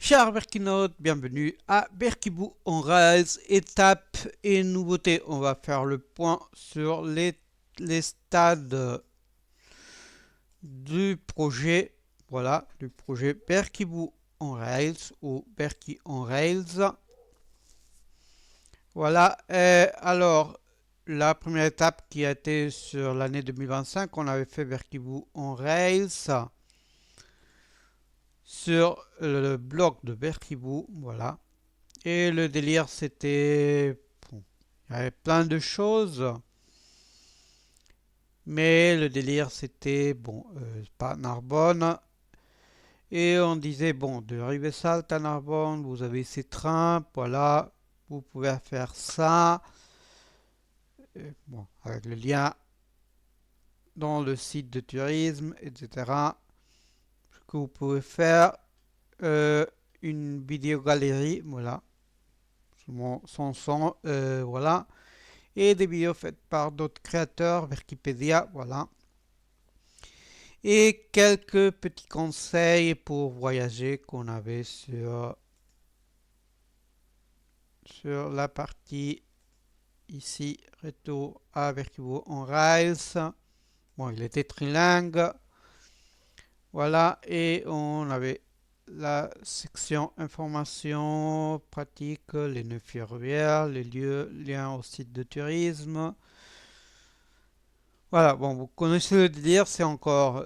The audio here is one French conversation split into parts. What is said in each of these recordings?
Chers Berkinautes, bienvenue à Berkibou on Rails, étape et nouveauté. On va faire le point sur les stades du projet, voilà, du projet Berkibou on Rails ou Berki on Rails. Voilà, alors la première étape qui a été sur l'année 2025, on avait fait Berkibou on Rails sur le blog de Berkibou, voilà. Et le délire, c'était... Bon, il y avait plein de choses, mais le délire, c'était, bon, pas Narbonne. Et on disait, bon, de Rivesaltes à Narbonne, vous avez ces trains, voilà, vous pouvez faire ça. Bon, avec le lien dans le site de tourisme, etc. Ce que vous pouvez faire, euh, une vidéo galerie, voilà, son son, voilà. Et des vidéos faites par d'autres créateurs, Wikipédia, voilà. Et quelques petits conseils pour voyager qu'on avait sur la partie ici, retour à Vertigo en Rails. Bon, il était trilingue, voilà, et on avait la section information pratique, les nœuds ferroviaires, les lieux, liens au site de tourisme. Voilà, bon, vous connaissez le délire, c'est encore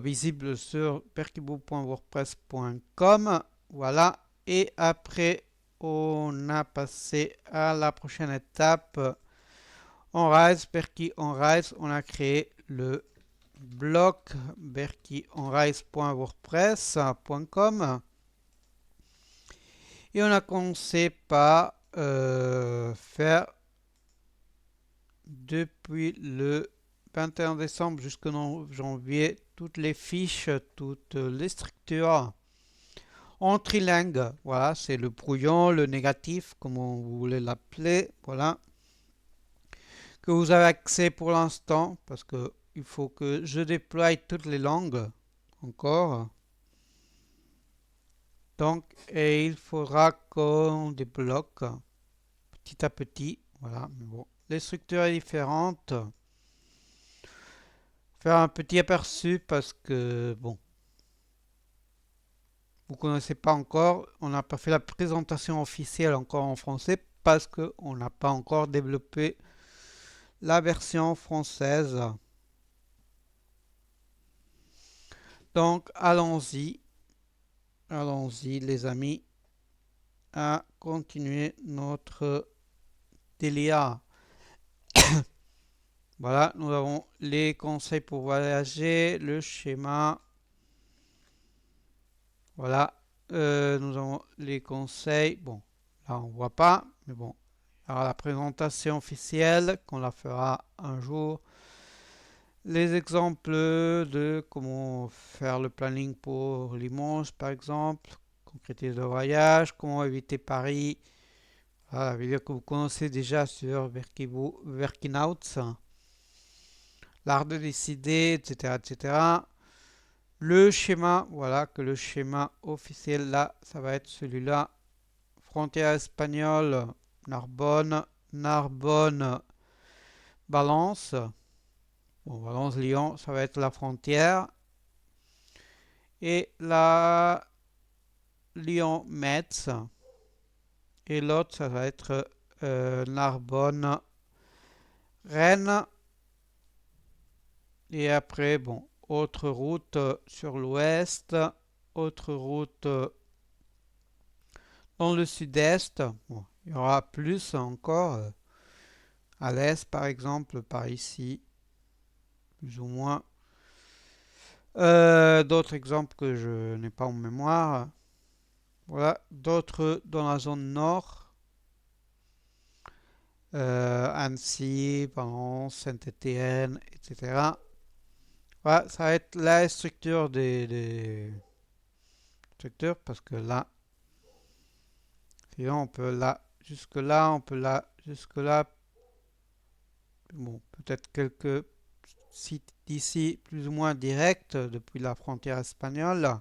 visible sur perkibo.wordpress.com. Voilà, et après, on a passé à la prochaine étape. On Rise, Perky on Rise, on a créé le blog berkyonrise.wordpress.com et on a commencé par faire depuis le 21 décembre jusqu'en janvier toutes les fiches, toutes les structures en trilingue. Voilà, c'est le brouillon, le négatif, comme vous voulez l'appeler. Voilà, que vous avez accès pour l'instant, parce que il faut que je déploie toutes les langues encore. Donc, et il faudra qu'on débloque petit à petit. Voilà, mais bon, les structures sont différentes. Faire un petit aperçu parce que, bon, vous ne connaissez pas encore, on n'a pas fait la présentation officielle encore en français parce qu'on n'a pas encore développé la version française. Donc allons-y, allons-y les amis, à continuer notre délire. Voilà, nous avons les conseils pour voyager, le schéma. Voilà, nous avons les conseils. Bon, là on voit pas, mais bon, il y aura la présentation officielle qu'on la fera un jour. Les exemples de comment faire le planning pour Limoges, par exemple, concrétiser le voyage, comment éviter Paris. Voilà, la vidéo que vous connaissez déjà sur Verkinouts, l'art de décider, etc., etc. Le schéma, voilà, que le schéma officiel là, ça va être celui-là. Frontière espagnole, Narbonne, Narbonne, Valence. Bon, Valence-Lyon, ça va être la frontière. Et la Lyon-Metz. Et l'autre, ça va être Narbonne, Rennes. Et après, bon, autre route sur l'ouest, autre route dans le sud-est. Bon, il y aura plus encore à l'est, par exemple, par ici, plus ou moins. D'autres exemples que je n'ai pas en mémoire. Voilà, d'autres dans la zone nord. Annecy, Valence, Saint-Étienne, etc. Voilà, ça va être la structure des structures parce que là, sinon on peut là, jusque là, on peut là, jusque là. Bon, peut-être quelques sites d'ici plus ou moins directs depuis la frontière espagnole.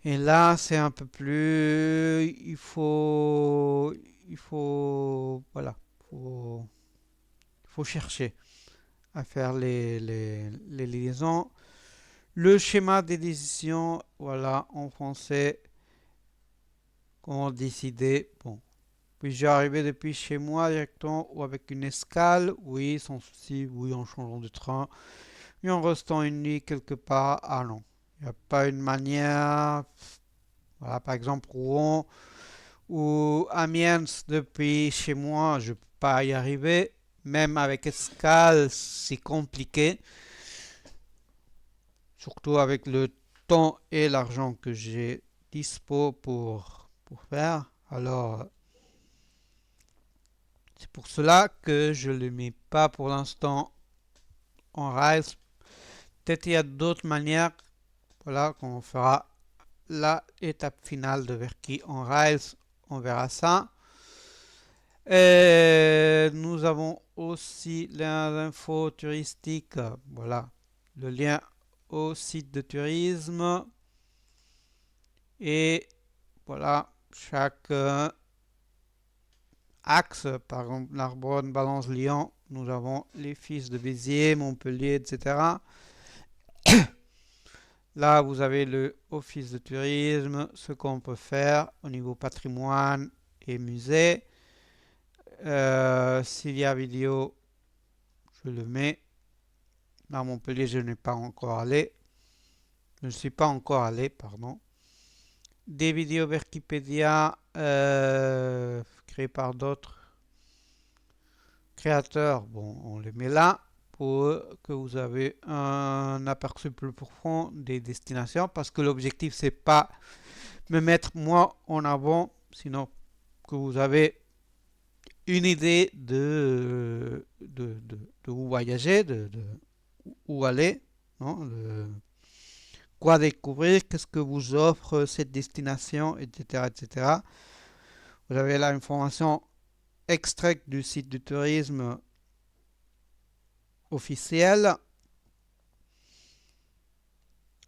Et là, c'est un peu plus... voilà, faut, faut chercher à faire les liaisons. Le schéma des décisions, voilà, en français, comment décider. Bon, puis-je arriver depuis chez moi directement ou avec une escale? Oui, sans souci, oui, en changeant de train. Et en restant une nuit quelque part? Ah non, il n'y a pas une manière. Voilà, par exemple, Rouen ou Amiens depuis chez moi, je ne peux pas y arriver. Même avec escale, c'est compliqué. Surtout avec le temps et l'argent que j'ai dispo pour faire. Alors, c'est pour cela que je ne le mets pas pour l'instant en Rails. Peut-être il y a d'autres manières. Voilà, qu'on fera la étape finale de Verki en Rails. On verra ça. Et nous avons aussi l'info touristique. Voilà, le lien au site de tourisme. Et voilà, chaque axe, par exemple Narbonne, Valence, Lyon, nous avons les fils de Béziers, Montpellier, etc. Là, vous avez le office de tourisme, ce qu'on peut faire au niveau patrimoine et musée. S'il y a vidéo, je le mets. À Montpellier, je n'ai pas encore allé. Je ne suis pas encore allé, pardon. Des vidéos Wikipédia créées par d'autres créateurs. Bon, on les met là pour que vous avez un aperçu plus profond des destinations parce que l'objectif c'est pas me mettre moi en avant, sinon que vous avez une idée de où voyager, de où aller, non, quoi découvrir, qu'est-ce que vous offre cette destination, etc., etc. Vous avez là une formation extraite du site du tourisme officiel.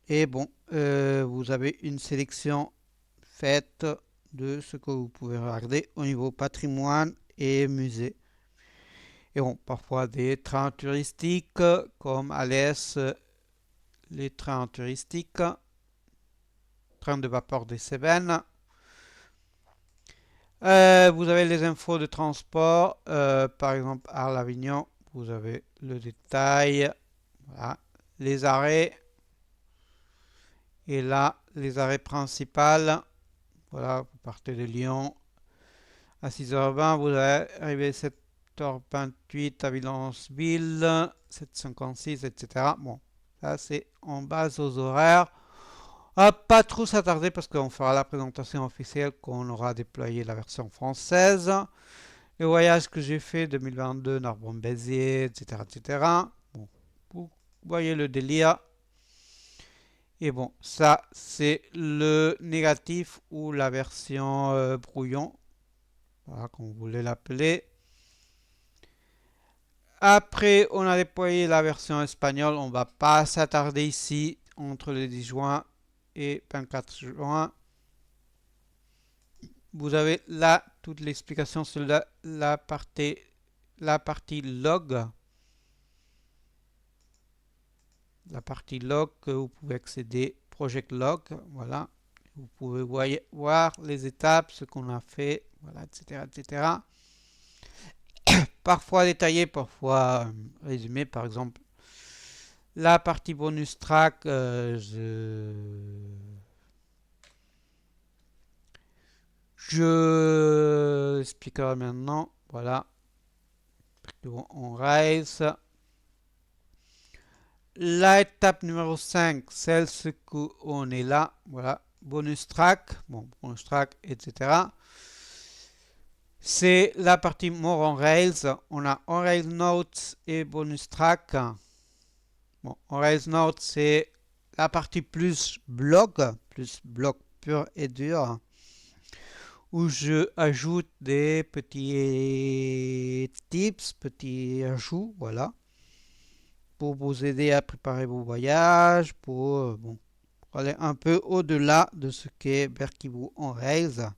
Et bon, vous avez une sélection faite de ce que vous pouvez regarder au niveau patrimoine et musée. Et bon, parfois des trains touristiques comme à l'Est, les trains touristiques, train de vapeur des Cévennes. Vous avez les infos de transport, par exemple à l'Avignon, vous avez le détail, voilà, les arrêts, et là, les arrêts principaux, voilà, vous partez de Lyon à 6h20, vous arrivez à 7h28 à Villeneuve-Ville, 7h56, etc. Bon, ça c'est en base aux horaires. Pas trop s'attarder parce qu'on fera la présentation officielle quand on aura déployé la version française. Les voyages que j'ai fait 2022, Narbonne-Béziers, etc., etc. Bon, vous voyez le délire. Et bon, ça c'est le négatif ou la version brouillon, voilà, comme vous voulez l'appeler. Après, on a déployé la version espagnole. On va pas s'attarder ici entre le 10 juin et 24 juin. Vous avez là toute l'explication sur la partie log. La partie log que vous pouvez accéder, project log, voilà. Vous pouvez voir les étapes, ce qu'on a fait, voilà, etc., etc. Parfois détaillé, parfois résumé, par exemple. La partie bonus track, je expliquerai maintenant, voilà. On rise. L'étape numéro 5, celle qu'on est là, voilà, bonus track, bon, bonus track, etc. C'est la partie more on Rails. On a on Rails Notes et bonus track. Bon, on Rails Notes, c'est la partie plus blog pur et dur, où je ajoute des petits tips, petits ajouts, voilà, pour vous aider à préparer vos voyages, pour bon, pour aller un peu au-delà de ce qu'est Berkibou en Rails.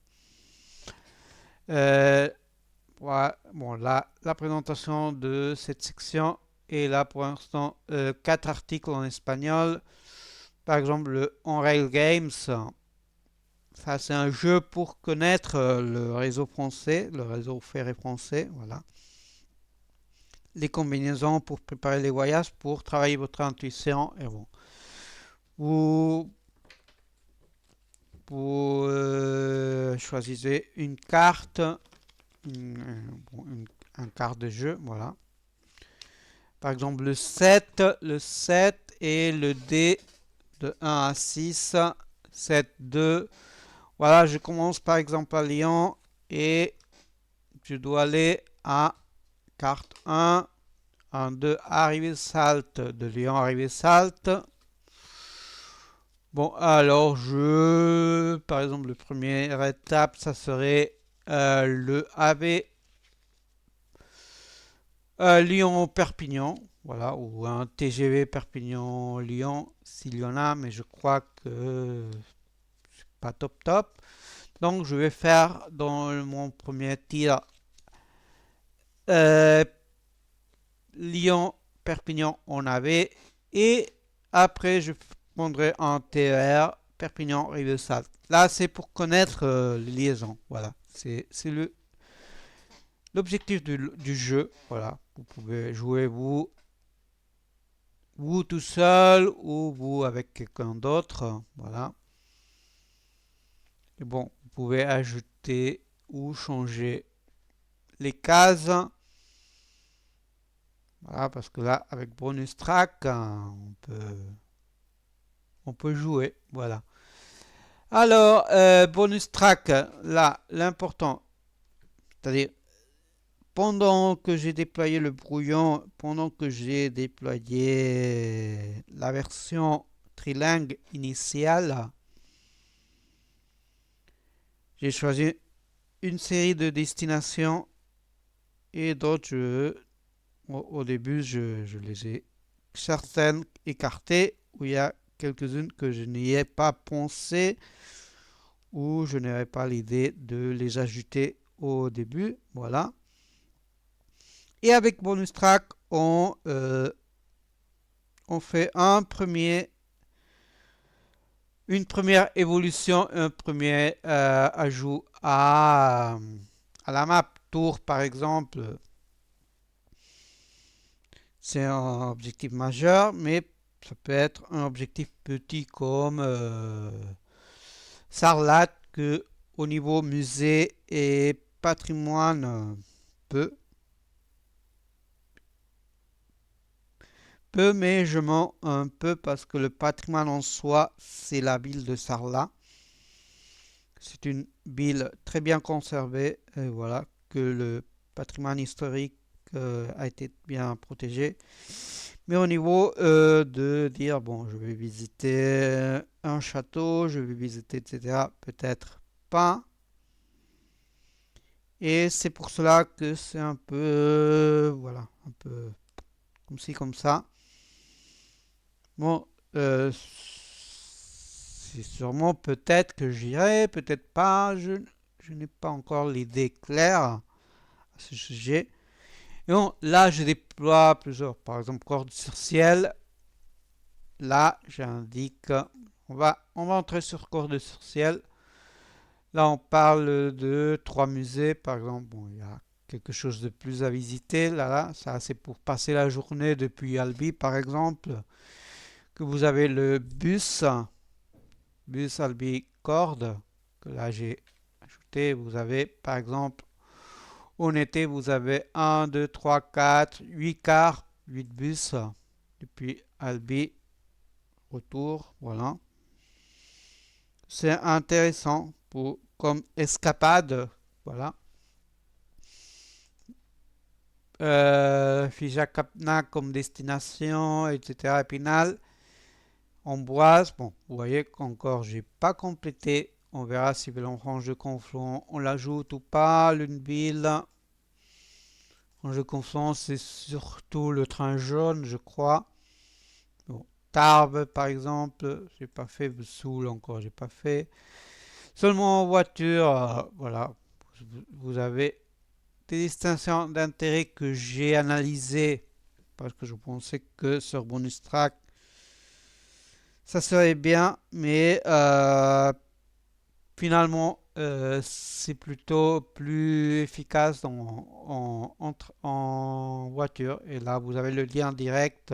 Voilà, bon, là, la présentation de cette section est là pour l'instant 4 articles en espagnol. Par exemple, le Unreal Games, ça c'est un jeu pour connaître le réseau français, le réseau ferré français, voilà. Les combinaisons pour préparer les voyages, pour travailler votre intuition, et bon. Vous, choisissez une carte, un carte de jeu, voilà. Par exemple, le 7 et le dé de 1 à 6, 7, 2. Voilà, je commence par exemple à Lyon et je dois aller à carte 1, 1, 2, arrivée Salte, de Lyon, arrivée Salte. Bon, alors par exemple, la première étape, ça serait le AV Lyon-Perpignan, voilà, ou un TGV Perpignan-Lyon, s'il y en a, mais je crois que c'est pas top top. Donc, je vais faire dans mon premier tir euh, Lyon-Perpignan en AV, et après, je prendrai un TER Perpignan-Rivesaltes. Là, c'est pour connaître les liaisons, voilà. C'est l'objectif du jeu, voilà. Vous pouvez jouer vous tout seul ou vous avec quelqu'un d'autre, voilà. Et bon, vous pouvez ajouter ou changer les cases, voilà, parce que là, avec bonus track, on peut jouer, voilà. Alors, bonus track, là, l'important, c'est-à-dire pendant que j'ai déployé le brouillon, pendant que j'ai déployé la version trilingue initiale, j'ai choisi une série de destinations et d'autres, au début, je les ai certaines écartées, où il y a quelques-unes que je n'y ai pas pensé, ou je n'avais pas l'idée de les ajouter au début, voilà. Et avec bonus track, on fait une première évolution, un premier ajout à la map. Tour, par exemple, c'est un objectif majeur, mais ça peut être un objectif petit comme Sarlat, que au niveau musée et patrimoine peu, mais je mens un peu parce que le patrimoine en soi, c'est la ville de Sarlat. C'est une ville très bien conservée, et voilà, que le patrimoine historique a été bien protégé. Mais au niveau de dire, bon, je vais visiter un château, je vais visiter, etc., peut-être pas. Et c'est pour cela que c'est un peu, voilà, un peu comme ci, comme ça. Bon, c'est sûrement peut-être que j'irai, peut-être pas. Je n'ai pas encore l'idée claire à ce sujet. Et bon, là, je déploie plusieurs, par exemple, cordes sur ciel. Là, j'indique, on va entrer sur cordes sur ciel. Là, on parle de 3 musées, par exemple. Bon, il y a quelque chose de plus à visiter. Là, ça, c'est pour passer la journée depuis Albi, par exemple. Que vous avez le bus Albi Corde, que là j'ai ajouté. Vous avez, par exemple, en été, vous avez 1, 2, 3, 4, 8 cars, 8 bus depuis Albi, retour, voilà. C'est intéressant comme escapade, voilà. Fija comme destination, etc. Épinal, Ambroise, bon, vous voyez qu'encore j'ai pas complété. On verra si l'enrange de confluent on l'ajoute ou pas. Luneville, en jeu confluent, c'est surtout le train jaune, je crois. Bon, Tarbes par exemple, j'ai pas fait Vesoul encore, j'ai pas fait. Seulement en voiture, voilà, vous avez des distinctions d'intérêt que j'ai analysées parce que je pensais que sur Bonus Track ça serait bien, mais finalement c'est plutôt plus efficace en voiture. Et là, vous avez le lien direct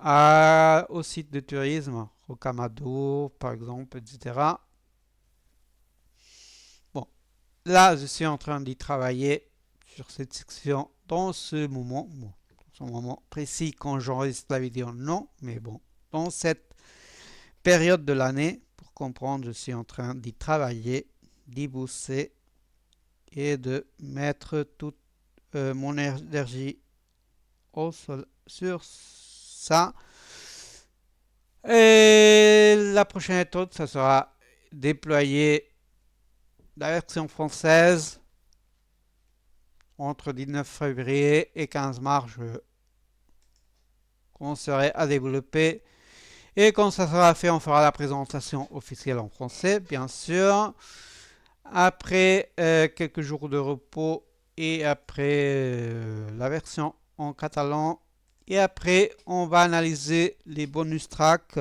au site de tourisme, Rocamadour par exemple, etc. Bon, là, je suis en train d'y travailler sur cette section dans ce moment. Bon, dans ce moment précis quand j'enregistre la vidéo, non, mais bon, dans cette période de l'année, pour comprendre, je suis en train d'y travailler, d'y bosser et de mettre toute mon énergie sur ça. Et la prochaine étape, ça sera déployer la version française entre 19 février et 15 mars. Je commencerai à développer. Et quand ça sera fait, on fera la présentation officielle en français, bien sûr. Après quelques jours de repos et après la version en catalan. Et après, on va analyser les bonus tracks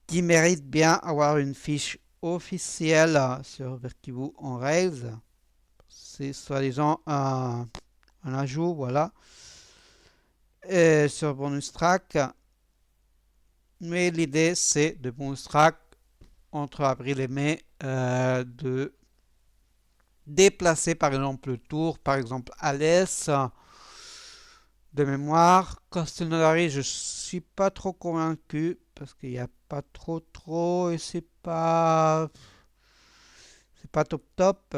qui méritent bien avoir une fiche officielle sur Vertigo en Rails. C'est soi-disant un ajout, voilà, sur bonus track. Mais l'idée, c'est de bonus track entre avril et mai de déplacer par exemple le tour, par exemple à l'est de mémoire. Castelnaudary, je suis pas trop convaincu parce qu'il n'y a pas trop et c'est pas top.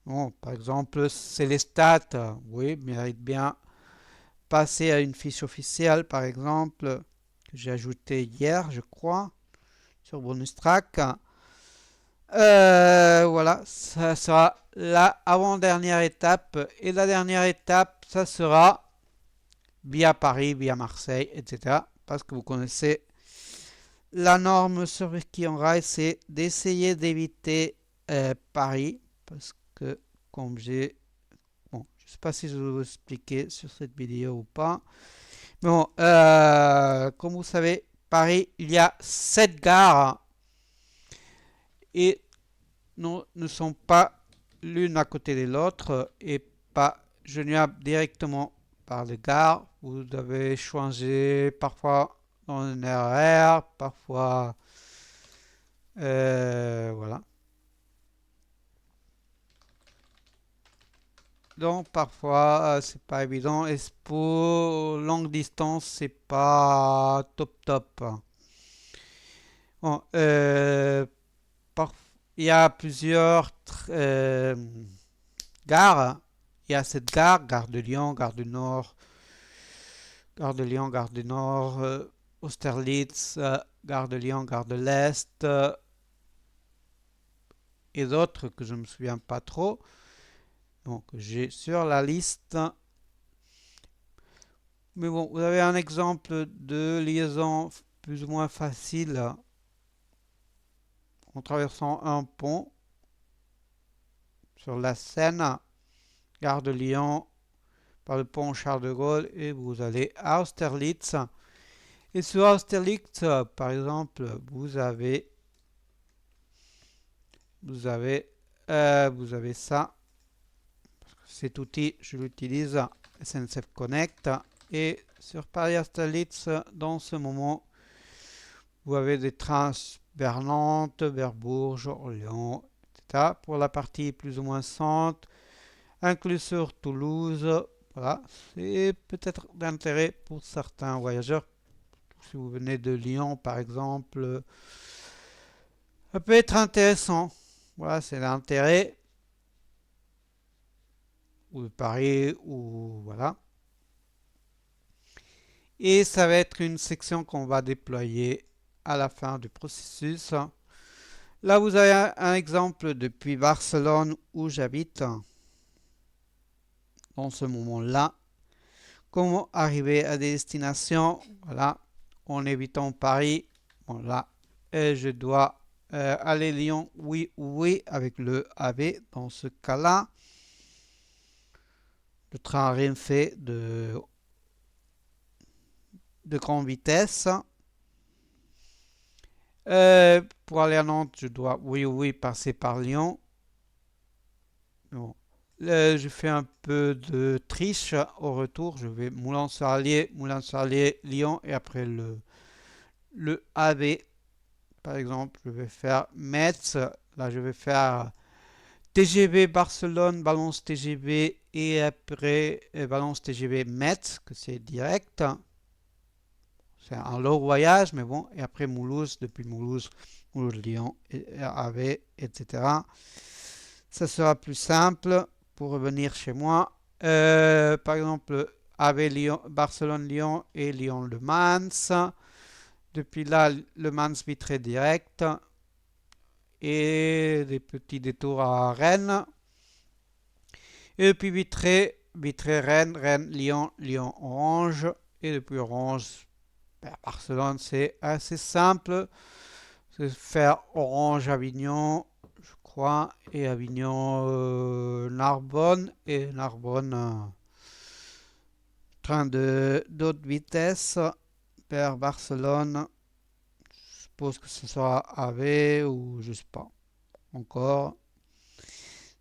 Bon, par exemple, c'est les stats, oui, mérite bien passer à une fiche officielle, par exemple, que j'ai ajouté hier, je crois, sur Bonus Track. Voilà, ça sera la avant-dernière étape. Et la dernière étape, ça sera via Paris, via Marseille, etc. Parce que vous connaissez la norme sur qui on rail, c'est d'essayer d'éviter Paris. Parce que, comme j'ai... Bon, je ne sais pas si je vais vous expliquer sur cette vidéo ou pas. Mais bon, comme vous savez, Paris, il y a 7 gares et ne sont pas l'une à côté de l'autre et pas joignables directement par les gares. Vous devez changer parfois dans un RER, parfois voilà. Donc parfois c'est pas évident et pour longue distance c'est pas top. Bon, par- il y a plusieurs gares. Il y a cette gare de Lyon, gare du Nord, gare de Lyon, gare du Nord, Austerlitz, gare de Lyon, gare de l'Est et d'autres que je ne me souviens pas trop. Donc j'ai sur la liste. Mais bon, vous avez un exemple de liaison plus ou moins facile en traversant un pont sur la Seine, gare de Lyon, par le pont Charles de Gaulle et vous allez à Austerlitz. Et sur Austerlitz, par exemple, vous avez ça. Cet outil, je l'utilise, SNCF Connect. Et sur Paris-Austerlitz, dans ce moment, vous avez des trains vers Nantes, vers Bourges, Orléans, etc. Pour la partie plus ou moins centre, inclus sur Toulouse. Voilà, c'est peut-être d'intérêt pour certains voyageurs. Si vous venez de Lyon, par exemple, ça peut être intéressant. Voilà, c'est l'intérêt. Ou de Paris, ou voilà. Et ça va être une section qu'on va déployer à la fin du processus. Là, vous avez un exemple depuis Barcelone où j'habite. En ce moment-là, comment arriver à destination, voilà, en évitant Paris. Bon, là, je dois aller Lyon, oui, oui, avec le AV. Dans ce cas-là, le train n'a rien fait de grande vitesse. Pour aller à Nantes, je dois, oui, oui, passer par Lyon. Bon. Je fais un peu de triche au retour. Je vais Moulins-sur-Allier, Lyon et après le AV. Par exemple, je vais faire Metz. Là, je vais faire TGV Barcelone, Valence TGV et après Valence TGV Metz, que c'est direct. C'est un long voyage, mais bon. Et après Mulhouse, depuis Mulhouse, Lyon, AV, etc. Ça sera plus simple pour revenir chez moi. Par exemple, AV Lyon, Barcelone-Lyon et Lyon-Le Mans. Depuis là, Le Mans Vitré direct et des petits détours à Rennes. Et depuis Vitré, Vitré-Rennes, Rennes-Lyon, Lyon-Orange. Et depuis Orange, vers Barcelone, c'est assez simple. C'est faire Orange-Avignon, je crois, et Avignon-Narbonne. Et Narbonne, train de d'autres vitesses vers Barcelone. Je suppose que ce sera AV ou je sais pas encore.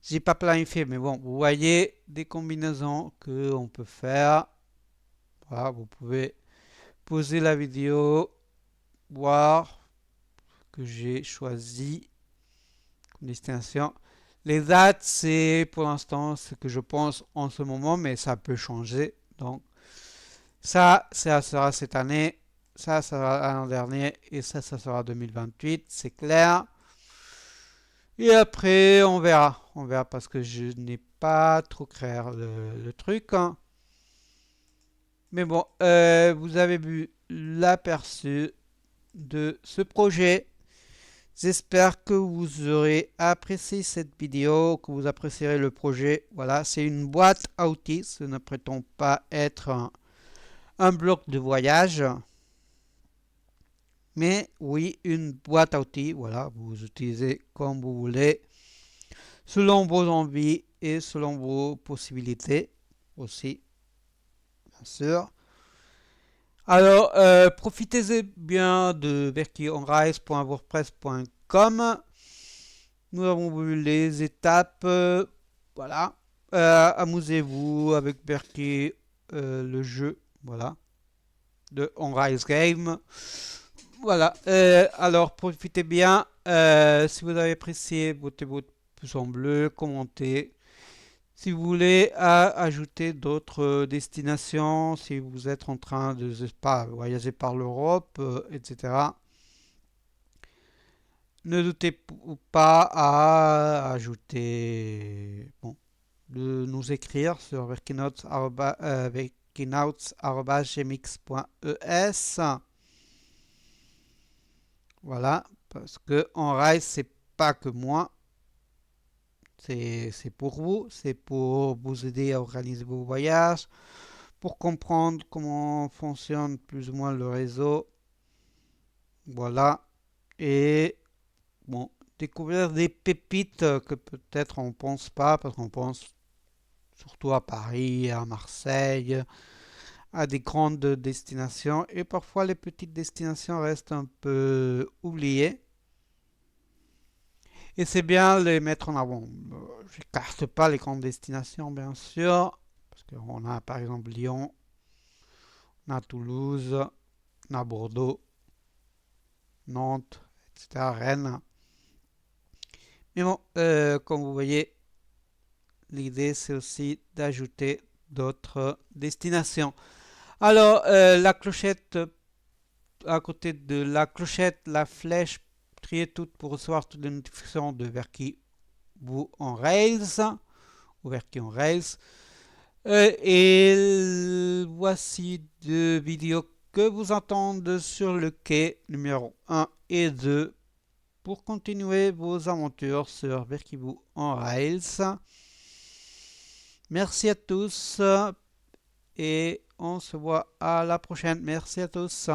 J'ai pas planifié, mais bon, vous voyez des combinaisons que on peut faire. Voilà, vous pouvez poser la vidéo, voir que j'ai choisi comme destination. Les dates, c'est pour l'instant ce que je pense en ce moment, mais ça peut changer. Donc, ça sera cette année, ça sera l'an dernier, et ça sera 2028, c'est clair. Et après, on verra. On verra parce que je n'ai pas trop clair le truc, hein. Mais bon, vous avez vu l'aperçu de ce projet. J'espère que vous aurez apprécié cette vidéo, que vous apprécierez le projet. Voilà, c'est une boîte à outils. Ce ne prétend pas être un bloc de voyage. Mais oui, une boîte à outils. Voilà, vous utilisez comme vous voulez, selon vos envies et selon vos possibilités aussi, bien sûr. Alors, profitez bien de berkeyonrise.wordpress.com. Nous avons vu les étapes. Voilà. Amusez-vous avec Berkey, le jeu. Voilà. De On-Rise Game. Voilà. Alors, profitez bien. Si vous avez apprécié, votez votre pouce en bleu, commentez. Si vous voulez ajouter d'autres destinations, si vous êtes en train de, je sais pas, voyager par l'Europe, etc., ne doutez pas à ajouter, bon, de nous écrire sur verkinouts@gmx.es. Voilà, parce que en rail, c'est pas que moi, c'est pour vous, c'est pour vous aider à organiser vos voyages, pour comprendre comment fonctionne plus ou moins le réseau. Voilà, et bon, découvrir des pépites que peut-être on pense pas, parce qu'on pense surtout à Paris, à Marseille, à des grandes destinations, et parfois les petites destinations restent un peu oubliées. Et c'est bien de les mettre en avant. Je n'écarte pas les grandes destinations, bien sûr, parce qu'on a par exemple Lyon, on a Toulouse, on a Bordeaux, Nantes, etc., Rennes. Mais bon, comme vous voyez, l'idée c'est aussi d'ajouter d'autres destinations. Alors, la clochette, à côté de la clochette, la flèche, triez toutes pour recevoir toutes les notifications de vers qui vous en Rails, ou vers qui on Rails. Et voici deux vidéos que vous entendez sur le quai numéro 1 et 2 pour continuer vos aventures sur Verkibu en Rails. Merci à tous et on se voit à la prochaine. Merci à tous.